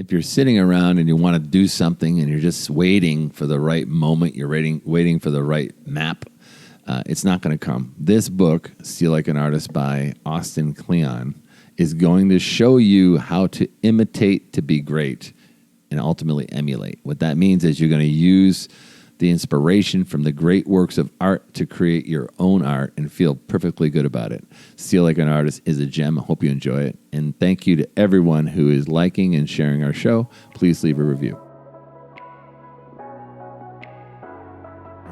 if you're sitting around and you want to do something and you're just waiting for the right moment, you're waiting for the right map, it's not going to come. This book, Steal Like an Artist by Austin Kleon, is going to show you how to imitate to be great and ultimately emulate. What that means is you're going to use the inspiration from the great works of art to create your own art and feel perfectly good about it. Steal Like an Artist is a gem. I hope you enjoy it. And thank you to everyone who is liking and sharing our show. Please leave a review.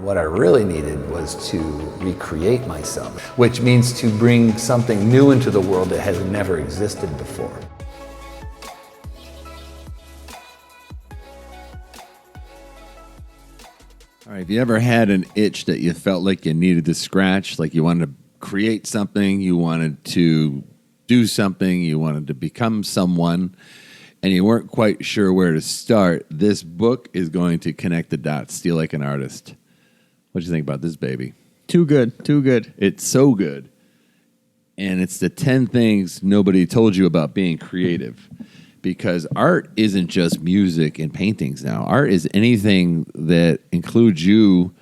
What I really needed was to recreate myself, which means to bring something new into the world that has never existed before. All right, have you ever had an itch that you felt like you needed to scratch, like you wanted to create something, you wanted to do something, you wanted to become someone, and you weren't quite sure where to start? This book is going to connect the dots. Steal Like an Artist. What do you think about this baby? Too good, too good. It's so good. And it's the 10 things nobody told you about being creative. Because art isn't just music and paintings now. Art is anything that includes you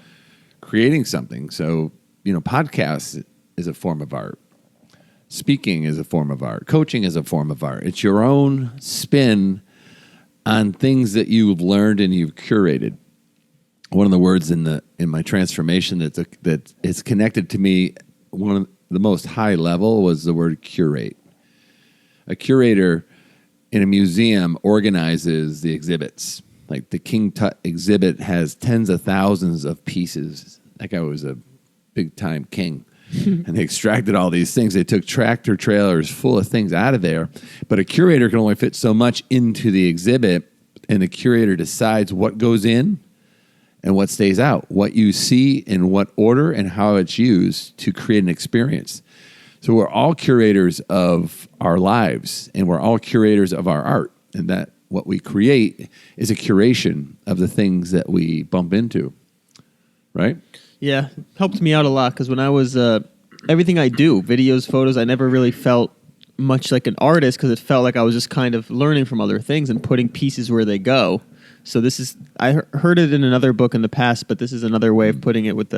creating something. So, podcasts is a form of art. Speaking is a form of art. Coaching is a form of art. It's your own spin on things that you've learned and you've curated. One of the words in my transformation that is connected to me, one of the most high level, was the word curate. A curator in a museum organizes the exhibits. Like the King Tut exhibit has tens of thousands of pieces. That guy was a big-time king. And they extracted all these things. They took tractor trailers full of things out of there. But a curator can only fit so much into the exhibit, and the curator decides what goes in and what stays out, what you see in what order and how it's used to create an experience. So we're all curators of our lives, and we're all curators of our art, and that what we create is a curation of the things that we bump into, right? Yeah, helped me out a lot because when I was, everything I do, videos, photos, I never really felt much like an artist because it felt like I was just kind of learning from other things and putting pieces where they go. So this is, I heard it in another book in the past, but this is another way of putting it with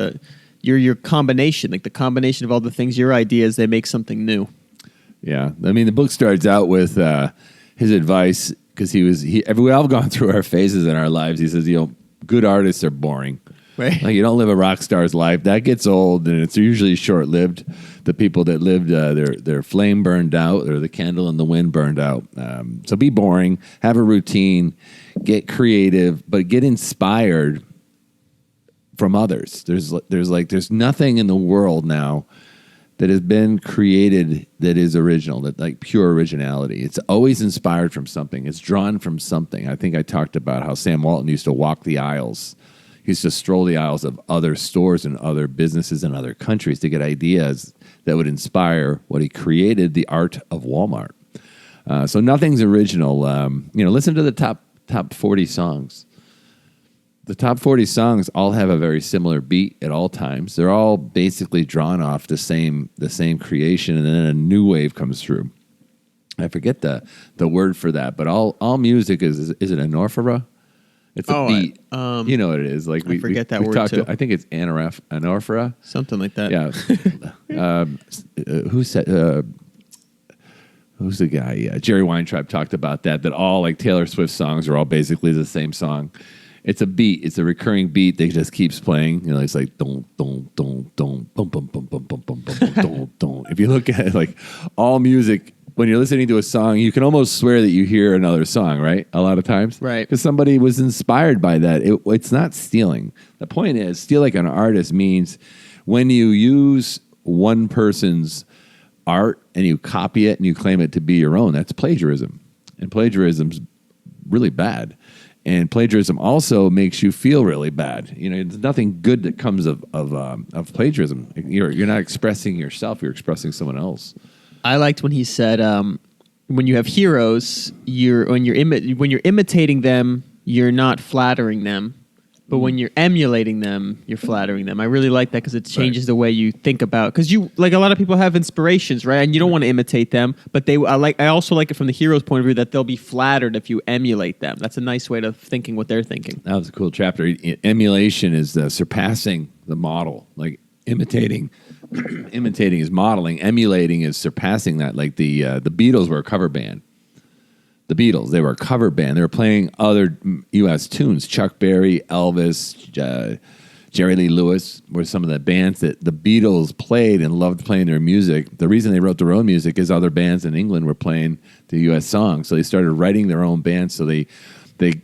your combination, like the combination of all the things, your ideas, they make something new. Yeah. I mean, the book starts out with his advice because we all gone through our phases in our lives. He says, good artists are boring. Right. Like you don't live a rock star's life. That gets old, and it's usually short-lived. The people that lived, their flame burned out, or the candle in the wind burned out. So be boring, have a routine, get creative, but get inspired from others. There's nothing in the world now that has been created that is original, that like pure originality. It's always inspired from something. It's drawn from something. I think I talked about how Sam Walton used to walk the aisles. He used to stroll the aisles of other stores and other businesses in other countries to get ideas that would inspire what he created, the art of Walmart. So nothing's original. Listen to the top 40 songs. The top 40 songs all have a very similar beat at all times. They're all basically drawn off the same creation, and then a new wave comes through. I forget the word for that, but all music is it an orphora? It's a beat. You know what it is. Like I forget that word too. I think it's anaphora. Something like that. Yeah. Who said? Who's the guy? Yeah, Jerry Weintraub talked about that all like Taylor Swift songs are all basically the same song. It's a beat. It's a recurring beat that just keeps playing. It's like don don don don bum bum bum bum bum bum bum don don. If you look at it, like all music, when you're listening to a song, you can almost swear that you hear another song, right? A lot of times, right? Because somebody was inspired by that. It's not stealing. The point is, steal like an artist means when you use one person's art and you copy it and you claim it to be your own. That's plagiarism, and plagiarism's really bad. And plagiarism also makes you feel really bad. There's nothing good that comes of plagiarism. You're not expressing yourself; you're expressing someone else. I liked when he said, "When you have heroes, when you're imitating them, you're not flattering them, But when you're emulating them, you're flattering them. I really like that because it changes the way you think about. Because you like a lot of people have inspirations, right? And you don't want to imitate them, but I also like it from the hero's point of view that they'll be flattered if you emulate them. That's a nice way of thinking what they're thinking. That was a cool chapter. Emulation is surpassing the model, like imitating. Imitating is modeling. Emulating is surpassing that. Like the Beatles were a cover band. The Beatles, they were a cover band. They were playing other U.S. tunes. Chuck Berry, Elvis, Jerry Lee Lewis were some of the bands that the Beatles played and loved playing their music. The reason they wrote their own music is other bands in England were playing the U.S. songs. So they started writing their own bands. So they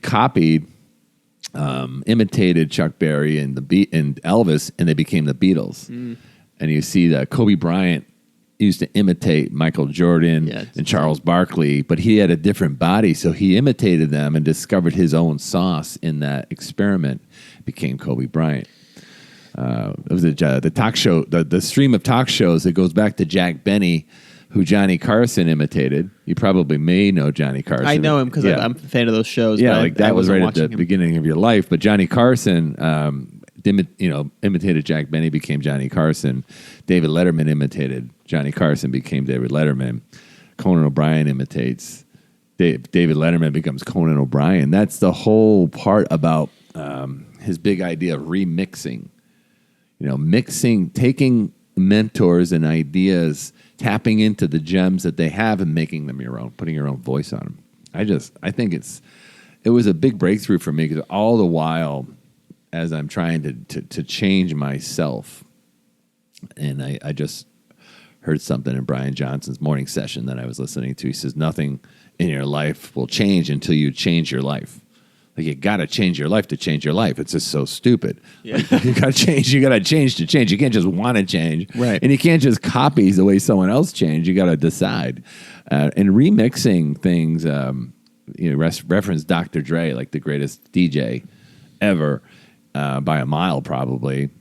copied, imitated Chuck Berry and Elvis, and they became the Beatles. And you see that Kobe Bryant used to imitate Michael Jordan and Charles Barkley, but he had a different body, so he imitated them and discovered his own sauce in that experiment, became Kobe Bryant. It was the talk show, the stream of talk shows that goes back to Jack Benny, who Johnny Carson imitated. You probably may know Johnny Carson. I know him because I'm a fan of those shows. Yeah, like that was right at the beginning of your life. But Johnny Carson imitated Jack Benny, became Johnny Carson. David Letterman imitated Johnny Carson, became David Letterman. Conan O'Brien imitates David Letterman, becomes Conan O'Brien. That's the whole part about his big idea of remixing. Mixing, taking mentors and ideas, tapping into the gems that they have and making them your own, putting your own voice on them. I think it was a big breakthrough for me because all the while, as I'm trying to change myself, and I just heard something in Brian Johnson's morning session that I was listening to. He says, nothing in your life will change until you change your life. Like, you got to change your life to change your life. It's just so stupid. Yeah. Like, you got to change. You got to change to change. You can't just want to change. Right. And you can't just copy the way someone else changed. You got to decide. And remixing things, reference Dr. Dre, like the greatest DJ ever, by a mile probably,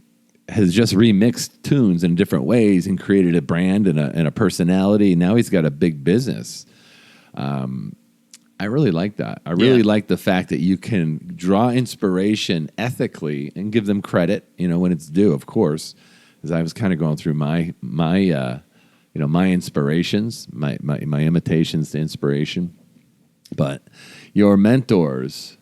has just remixed tunes in different ways and created a brand and a personality. Now he's got a big business. I really like that. I really like the fact that you can draw inspiration ethically and give them credit, when it's due, of course. As I was kind of going through my inspirations, my imitations to inspiration. But your mentors,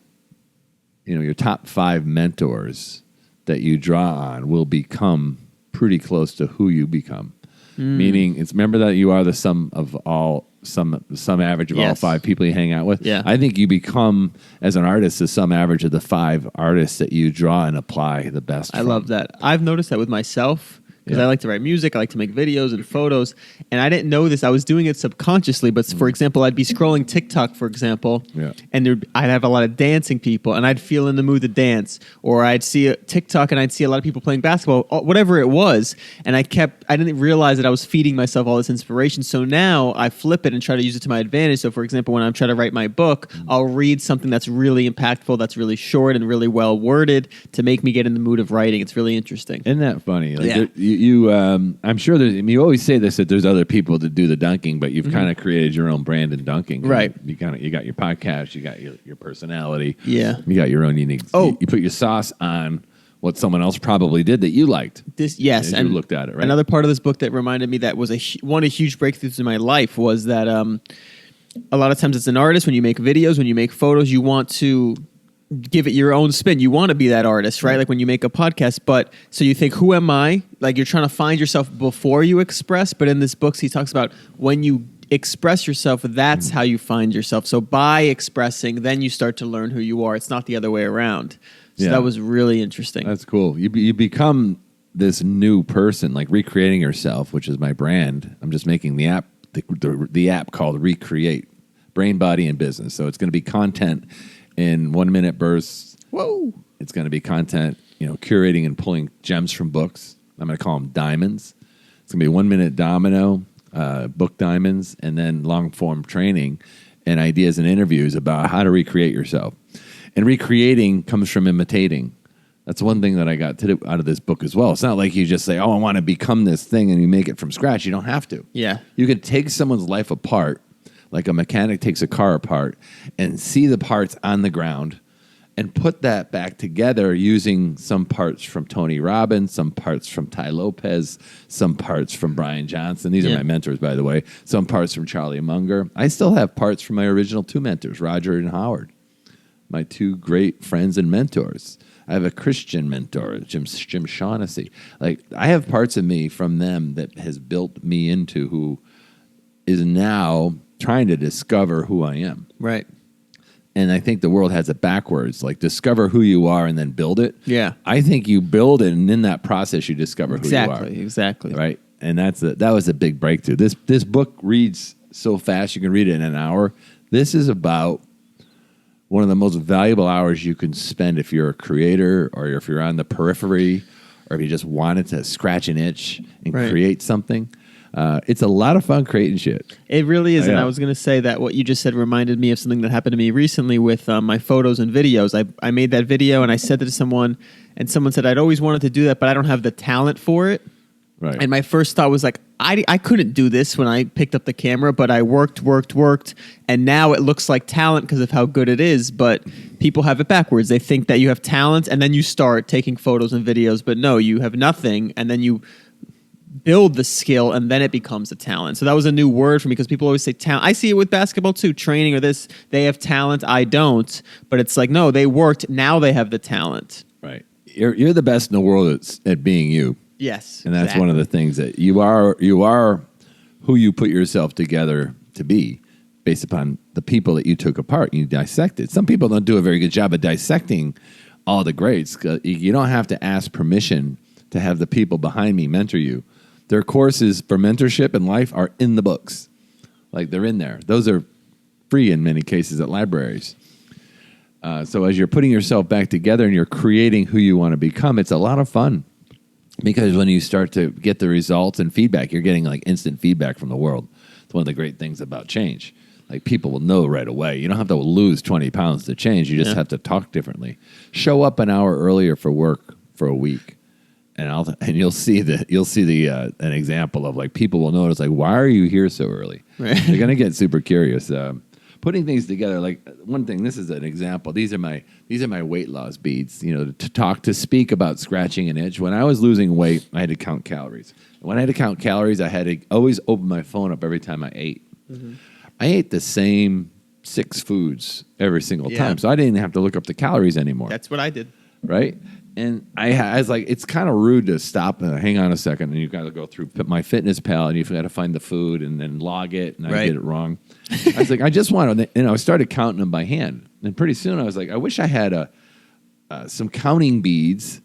your top 5 mentors that you draw on will become pretty close to who you become. Meaning, remember that you are the sum of all, some average of all 5 people you hang out with. Yeah. I think you become, as an artist, the sum average of the 5 artists that you draw and apply the best. I love that. I've noticed that with myself. Because I like to write music, I like to make videos and photos, and I didn't know this. I was doing it subconsciously, but for example, I'd be scrolling TikTok, for example, and I'd have a lot of dancing people, and I'd feel in the mood to dance, or I'd see a TikTok and I'd see a lot of people playing basketball, whatever it was, and I didn't realize that I was feeding myself all this inspiration. So now I flip it and try to use it to my advantage. So for example, when I'm trying to write my book, I'll read something that's really impactful, that's really short and really well worded to make me get in the mood of writing. It's really interesting. Isn't that funny? Like I'm sure you always say this, that there's other people that do the dunking, but you've kind of created your own brand in dunking. Right. You got your podcast, you got your personality. Yeah. You got your own unique. You put your sauce on what someone else probably did that you liked. And you looked at it, right? Another part of this book that reminded me that was one of the huge breakthroughs in my life was that a lot of times as an artist, when you make videos, when you make photos, you want to give it your own spin. You want to be that artist, right? Like when you make a podcast, but so you think, who am I? Like you're trying to find yourself before you express. But in this book, he talks about when you express yourself, that's how you find yourself. So by expressing, then you start to learn who you are. It's not the other way around. So that was really interesting. That's cool. You become this new person, like recreating yourself, which is my brand. I'm just making the app, the app called Recreate, Brain, Body, and Business. So it's going to be content in 1-minute bursts. Whoa. It's going to be content, curating and pulling gems from books. I'm going to call them diamonds. It's going to be 1-minute domino, book diamonds, and then long-form training and ideas and interviews about how to recreate yourself. And recreating comes from imitating. That's one thing that I got out of this book as well. It's not like you just say, I want to become this thing, and you make it from scratch. You don't have to. Yeah. You could take someone's life apart, like a mechanic takes a car apart, and see the parts on the ground and put that back together using some parts from Tony Robbins, some parts from Ty Lopez, some parts from Brian Johnson. These are my mentors, by the way. Some parts from Charlie Munger. I still have parts from my original two mentors, Roger and Howard, my two great friends and mentors. I have a Christian mentor, Jim Shaughnessy. Like, I have parts of me from them that has built me into who is now trying to discover who I am. Right. And I think the world has it backwards, like discover who you are and then build it. Yeah. I think you build it, and in that process, you discover who you are. Exactly. Right. And that was a big breakthrough. This book reads so fast, you can read it in an hour. This is about one of the most valuable hours you can spend if you're a creator, or if you're on the periphery, or if you just wanted to scratch an itch and create something. It's a lot of fun creating shit. It really is. And I was going to say that what you just said reminded me of something that happened to me recently with my photos and videos. I made that video and I sent it to someone, and someone said, I'd always wanted to do that, but I don't have the talent for it. Right. And my first thought was like, I couldn't do this when I picked up the camera, but I worked, and now it looks like talent because of how good it is. But people have it backwards. They think that you have talent, and then you start taking photos and videos. But no, you have nothing, and then you build the skill, and then it becomes a talent. So that was a new word for me, because people always say talent. I see it with basketball too, training or this. They have talent, I don't. But it's like, no, they worked, now they have the talent. Right. You're the best in the world at being you. Yes. And that's one of the things that you are who you put yourself together to be based upon the people that you took apart and you dissected. Some people don't do a very good job of dissecting all the greats. You don't have to ask permission to have the people behind me mentor you. Their courses for mentorship in life are in the books. Like, they're in there. Those are free in many cases at libraries. So as you're putting yourself back together and you're creating who you want to become, it's a lot of fun. Because when you start to get the results and feedback, you're getting like instant feedback from the world. It's one of the great things about change. Like, people will know right away. You don't have to lose 20 pounds to change. You just have to talk differently. Show up an hour earlier for work for a week, and you'll see an example of, like, people will notice, like, why are you here so early? Right. They're gonna get super curious. Putting things together, like, one thing. This is an example. These are my weight loss beads. You know, to speak about scratching an itch. When I was losing weight, I had to count calories. When I had to count calories, I had to always open my phone up every time I ate. Mm-hmm. I ate the same 6 foods every single time, so I didn't have to look up the calories anymore. That's what I did. Right? And I was like, it's kind of rude to stop and hang on a second, and you've got to go through My Fitness Pal, and you've got to find the food and then log it, and I did it wrong. I was like, I just want to, and I started counting them by hand. And pretty soon I was like, I wish I had some counting beads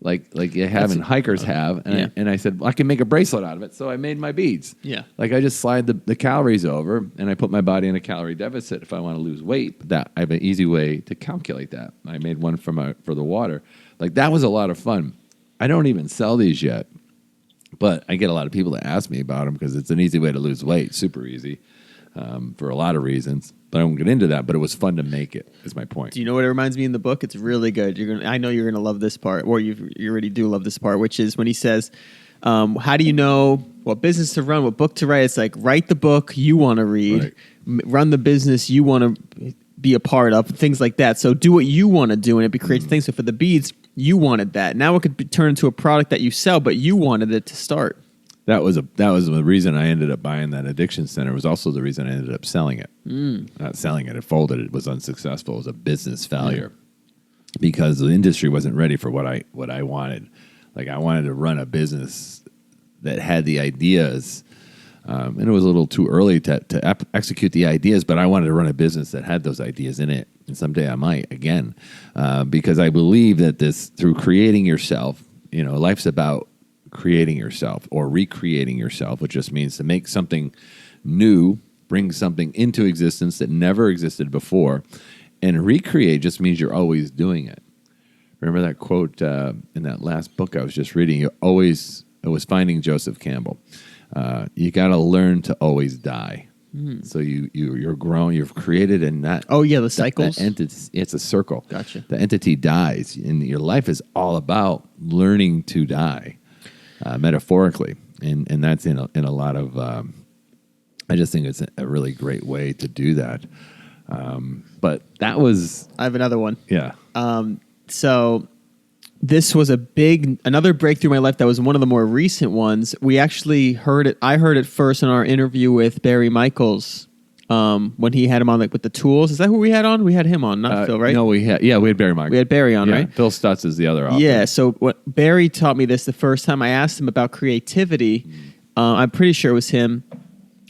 like you have and hikers have. And I said, well, I can make a bracelet out of it. So I made my beads. Yeah. Like, I just slide the calories over, and I put my body in a calorie deficit if I want to lose weight. But I have an easy way to calculate that. I made one for the water. Like, that was a lot of fun. I don't even sell these yet, but I get a lot of people to ask me about them because it's an easy way to lose weight, super easy, for a lot of reasons. But I won't get into that, but it was fun to make it, is my point. Do you know what it reminds me in the book? It's really good. I know you're going to love this part, or you already do love this part, which is when he says, how do you know what business to run, what book to write? It's like, write the book you want to read, run the business you want to be a part of, things like that. So do what you want to do, and it creates things. So for the beads, you wanted that. Now it could turn into a product that you sell, but you wanted it to start. That was the reason I ended up buying that addiction center. It was also the reason I ended up selling it. Not selling it. It folded. It was unsuccessful. It was a business failure because the industry wasn't ready for what I wanted. Like, I wanted to run a business that had the ideas, and it was a little too early to execute the ideas, but I wanted to run a business that had those ideas in it. And someday I might again, because I believe that through creating yourself, life's about creating yourself or recreating yourself, which just means to make something new, bring something into existence that never existed before. And recreate just means you're always doing it. Remember that quote in that last book I was just reading? It was Finding Joseph Campbell. You got to learn to always die. So you're grown, you've created, and that. Oh yeah, the cycles. That entity, it's a circle. Gotcha. The entity dies, and your life is all about learning to die, metaphorically, and that's in a lot of. I just think it's a really great way to do that. But that was. I have another one. Yeah. So this was another breakthrough in my life that was one of the more recent ones. We actually heard it. I heard it first in our interview with Barry Michaels when he had him on with the tools. Is that who we had on? We had him on, not Phil, right? No, we had Barry Michaels. We had Barry on, right? Phil Stutz is the other author. Yeah, so what Barry taught me this the first time. I asked him about creativity. I'm pretty sure it was him.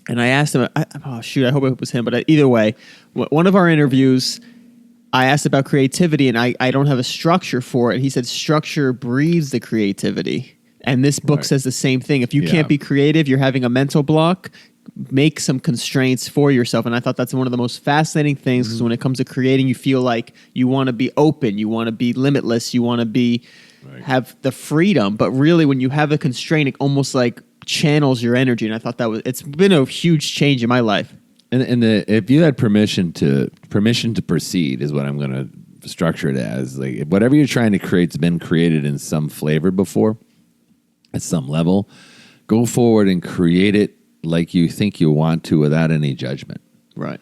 And I asked him, I hope it was him. But either way, one of our interviews, I asked about creativity, and I don't have a structure for it. He said structure breeds the creativity. And this book says the same thing. If you can't be creative, you're having a mental block, make some constraints for yourself. And I thought that's one of the most fascinating things, because when it comes to creating, you feel like you want to be open, you want to be limitless, you want to be have the freedom. But really, when you have a constraint, it almost like channels your energy. And I thought it's been a huge change in my life. And if you had permission to proceed is what I'm going to structure it as. Like, whatever you're trying to create's been created in some flavor before, at some level. Go forward and create it like you think you want to, without any judgment. Right.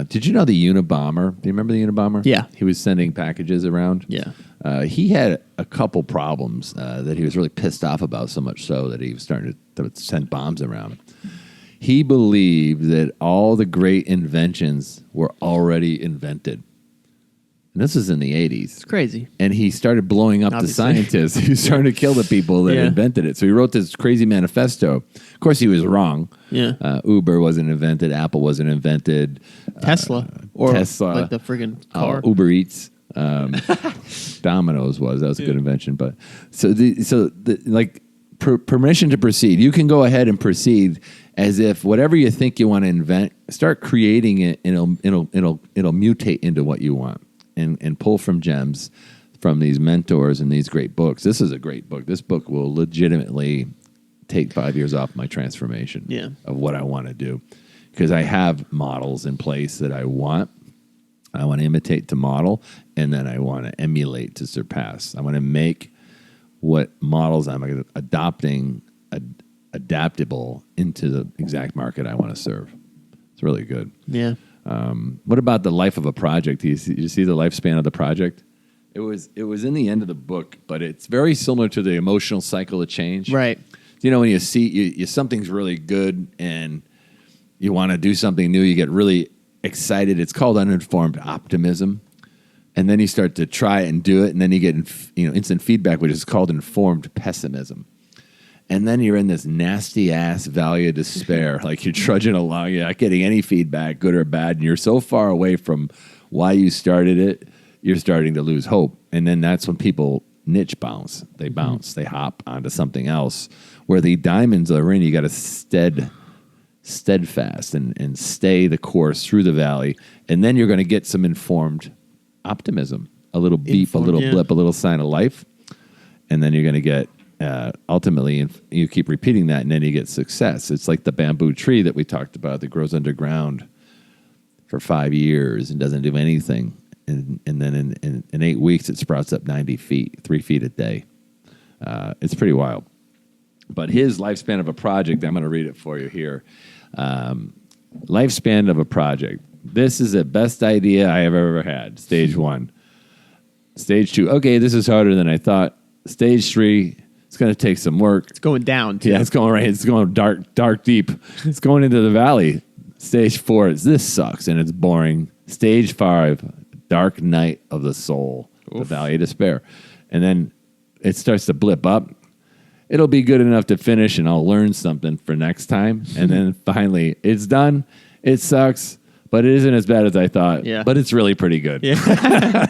Did you know the Unabomber? Do you remember the Unabomber? Yeah. He was sending packages around. Yeah. He had a couple problems that he was really pissed off about, so much so that he was starting to send bombs around. He believed that all the great inventions were already invented. And this was in the 80s. It's crazy. And he started blowing up the scientists. He started to kill the people that invented it. So he wrote this crazy manifesto. Of course, he was wrong. Yeah. Uber wasn't invented. Apple wasn't invented. Tesla. Tesla. Like the friggin' car. Uber Eats. Domino's was. That was a good invention. But permission to proceed. You can go ahead and proceed as if whatever you think you want to invent, start creating it, and it'll mutate into what you want. And pull from gems from these mentors and these great books. This is a great book. This book will legitimately take 5 years off my transformation of what I want to do, because I have models in place that I want to imitate to model, and then I want to emulate to surpass. I want to make what models I'm adopting adaptable into the exact market I want to serve. It's really good. Yeah. What about the life of a project? Do you see the lifespan of the project? It was in the end of the book, but it's very similar to the emotional cycle of change. Right. You know, when you see something's really good and you want to do something new, you get really excited. It's called uninformed optimism. And then you start to try it and do it, and then you get instant feedback, which is called informed pessimism. And then you're in this nasty-ass valley of despair. Like, you're trudging along, you're not getting any feedback, good or bad, and you're so far away from why you started it, you're starting to lose hope. And then that's when people niche bounce. They bounce. They hop onto something else. Where the diamonds are in, you got to steadfast and stay the course through the valley. And then you're going to get some informed optimism. A little beep, a little blip, a little sign of life. And then you're going to get... ultimately, you keep repeating that, and then you get success. It's like the bamboo tree that we talked about that grows underground for 5 years and doesn't do anything. And then in 8 weeks, it sprouts up 90 feet, 3 feet a day. It's pretty wild. But his lifespan of a project, I'm going to read it for you here. Lifespan of a project. This is the best idea I have ever had. Stage 1. Stage 2. Okay, this is harder than I thought. Stage 3. It's going to take some work. It's going down, too. Yeah, it's going right. It's going dark, deep. It's going into the valley. Stage 4 is this sucks, and it's boring. Stage 5, dark night of the soul, the valley of despair. And then it starts to blip up. It'll be good enough to finish, and I'll learn something for next time. And then finally, it's done. It sucks, but it isn't as bad as I thought. Yeah. But it's really pretty good. Yeah.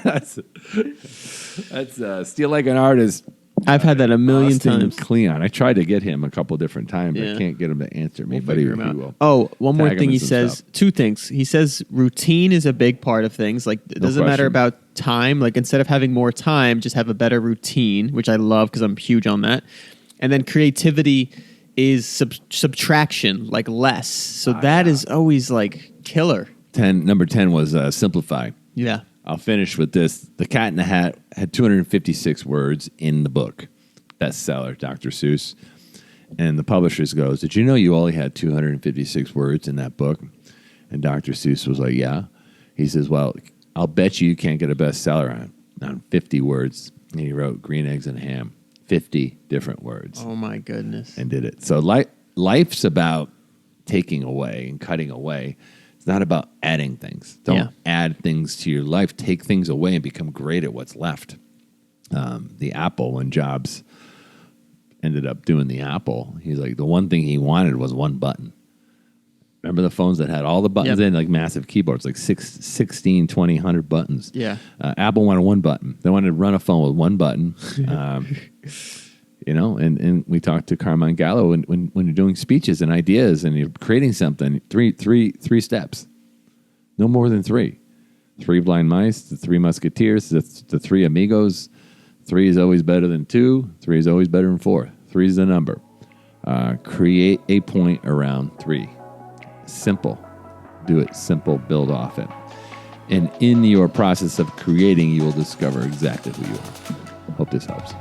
That's Steal Like an Artist. I've had that a million times. Kleon. I tried to get him a couple different times. Yeah. I can't get him to answer me, We'll but he figure 'em out. will. Oh, one more Tag him thing in he some says. stuff. 2 things. He says routine is a big part of things. Like, it doesn't matter question. about time. Like, instead of having more time, just have a better routine, which I love because I'm huge on that. And then creativity is subtraction, like less. So that is always like killer. Number 10 was simplify. Yeah. I'll finish with this. The Cat in the Hat had 256 words in the book. Bestseller, Dr. Seuss. And the publishers goes, did you know you only had 256 words in that book? And Dr. Seuss was like, yeah. He says, well, I'll bet you can't get a bestseller on it. on 50 words. And he wrote green eggs and ham, 50 different words, Oh my goodness. and did it. So life's about taking away and cutting away. It's not about adding things. Don't add things to your life. Take things away and become great at what's left. The Apple, when Jobs ended up doing the Apple, he's like, the one thing he wanted was one button. Remember the phones that had all the buttons in, like massive keyboards, like 16, 20, 100 buttons? Yeah. Apple wanted one button. They wanted to run a phone with one button. You know, and we talked to Carmine Gallo when you're doing speeches and ideas and you're creating something, three steps. No more than three. 3 blind mice, the 3 musketeers, the 3 amigos. 3 is always better than 2. 3 is always better than 4. 3 is the number. Create a point around 3. Simple. Do it simple. Build off it. And in your process of creating, you will discover exactly who you are. Hope this helps.